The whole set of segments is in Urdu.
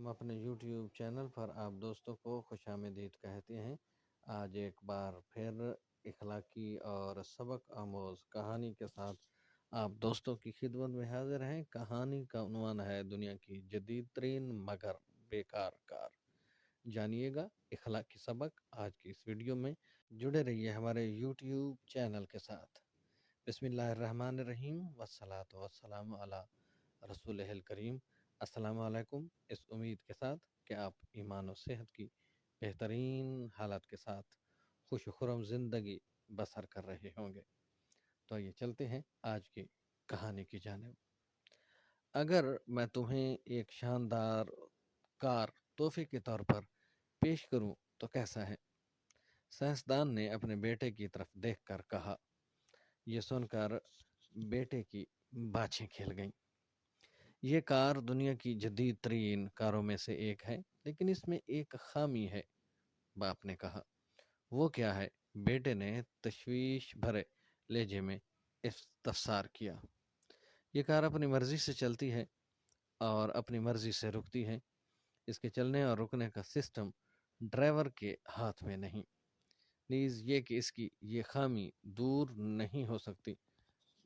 ہم اپنے یوٹیوب چینل پر آپ دوستوں کو خوش آمدید کہتے ہیں۔ آج ایک بار پھر اخلاقی اور سبق آموز کہانی کے ساتھ آپ دوستوں کی خدمت میں حاضر ہیں۔ کہانی کا عنوان ہے دنیا کی جدید ترین مگر بیکار کار۔ جانیے گا اخلاقی سبق آج کی اس ویڈیو میں۔ جڑے رہیے ہمارے یوٹیوب چینل کے ساتھ۔ بسم اللہ الرحمن الرحیم والصلاۃ والسلام علی رسول الکریم۔ السلام علیکم، اس امید کے ساتھ کہ آپ ایمان و صحت کی بہترین حالت کے ساتھ خوش و خرم زندگی بسر کر رہے ہوں گے۔ تو یہ چلتے ہیں آج کی کہانی کی جانب۔ اگر میں تمہیں ایک شاندار کار تحفے کے طور پر پیش کروں تو کیسا ہے؟ سائنسدان نے اپنے بیٹے کی طرف دیکھ کر کہا۔ یہ سن کر بیٹے کی باچھیں کھل گئیں۔ یہ کار دنیا کی جدید ترین کاروں میں سے ایک ہے، لیکن اس میں ایک خامی ہے، باپ نے کہا۔ وہ کیا ہے؟ بیٹے نے تشویش بھرے لہجے میں استفسار کیا۔ یہ کار اپنی مرضی سے چلتی ہے اور اپنی مرضی سے رکتی ہے۔ اس کے چلنے اور رکنے کا سسٹم ڈرائیور کے ہاتھ میں نہیں، نیز یہ کہ اس کی یہ خامی دور نہیں ہو سکتی،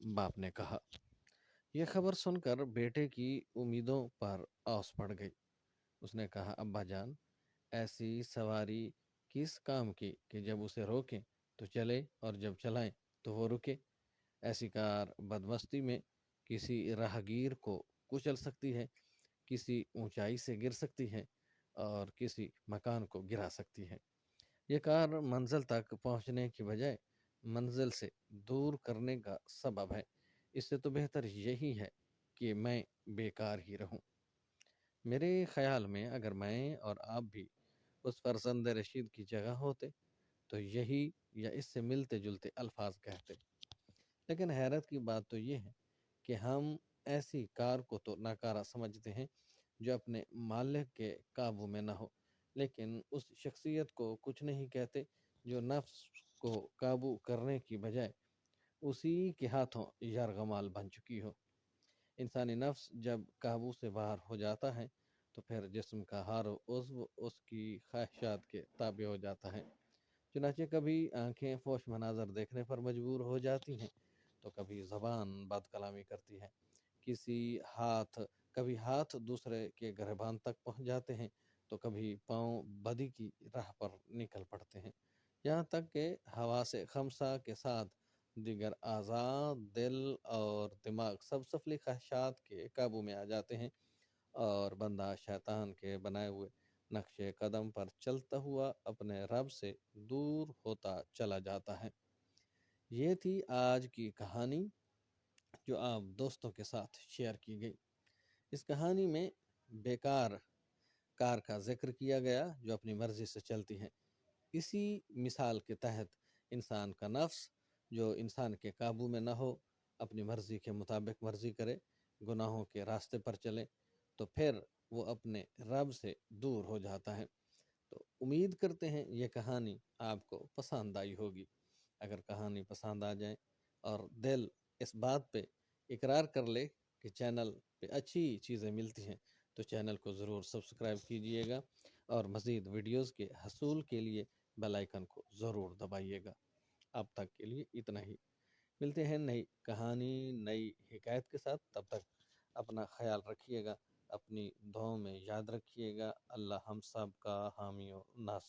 باپ نے کہا۔ یہ خبر سن کر بیٹے کی امیدوں پر اوس پڑ گئی۔ اس نے کہا، ابا جان، ایسی سواری کس کام کی کہ جب اسے روکیں تو چلے اور جب چلائیں تو وہ رکے؟ ایسی کار بدمستی میں کسی راہگیر کو کچل سکتی ہے، کسی اونچائی سے گر سکتی ہے اور کسی مکان کو گرا سکتی ہے۔ یہ کار منزل تک پہنچنے کی بجائے منزل سے دور کرنے کا سبب ہے۔ اس سے تو بہتر یہی ہے کہ میں بیکار ہی رہوں۔ میرے خیال میں اگر میں اور آپ بھی اس فرزند رشید کی جگہ ہوتے تو یہی یا اس سے ملتے جلتے الفاظ کہتے۔ لیکن حیرت کی بات تو یہ ہے کہ ہم ایسی کار کو تو ناکارہ سمجھتے ہیں جو اپنے مالک کے قابو میں نہ ہو، لیکن اس شخصیت کو کچھ نہیں کہتے جو نفس کو قابو کرنے کی بجائے اسی کے ہاتھوں یرغمال بن چکی ہو۔ انسانی نفس جب قابو سے باہر ہو جاتا ہے تو پھر جسم کا ہر عضو اس کی خواہشات کے تابع ہو جاتا ہے۔ چنانچہ کبھی آنکھیں فحش مناظر دیکھنے پر مجبور ہو جاتی ہیں تو کبھی زبان بد کلامی کرتی ہے، کبھی ہاتھ دوسرے کے گریبان تک پہنچ جاتے ہیں تو کبھی پاؤں بدی کی راہ پر نکل پڑتے ہیں، یہاں تک کہ حواس خمسہ کے ساتھ دیگر اعضاء، دل اور دماغ سب سفلی خواہشات کے قابو میں آ جاتے ہیں اور بندہ شیطان کے بنائے ہوئے نقش قدم پر چلتا ہوا اپنے رب سے دور ہوتا چلا جاتا ہے۔ یہ تھی آج کی کہانی جو آپ دوستوں کے ساتھ شیئر کی گئی۔ اس کہانی میں بیکار کار کا ذکر کیا گیا جو اپنی مرضی سے چلتی ہے۔ اسی مثال کے تحت انسان کا نفس جو انسان کے قابو میں نہ ہو، اپنی مرضی کے مطابق مرضی کرے، گناہوں کے راستے پر چلے تو پھر وہ اپنے رب سے دور ہو جاتا ہے۔ تو امید کرتے ہیں یہ کہانی آپ کو پسند آئی ہوگی۔ اگر کہانی پسند آ جائے اور دل اس بات پہ اقرار کر لے کہ چینل پہ اچھی چیزیں ملتی ہیں تو چینل کو ضرور سبسکرائب کیجئے گا اور مزید ویڈیوز کے حصول کے لیے بیل آئیکن کو ضرور دبائیے گا۔ اب تک کے لیے اتنا ہی، ملتے ہیں نئی کہانی نئی حکایت کے ساتھ۔ تب تک اپنا خیال رکھیے گا، اپنی دعاؤں میں یاد رکھیے گا۔ اللہ ہم سب کا حامی و ناصر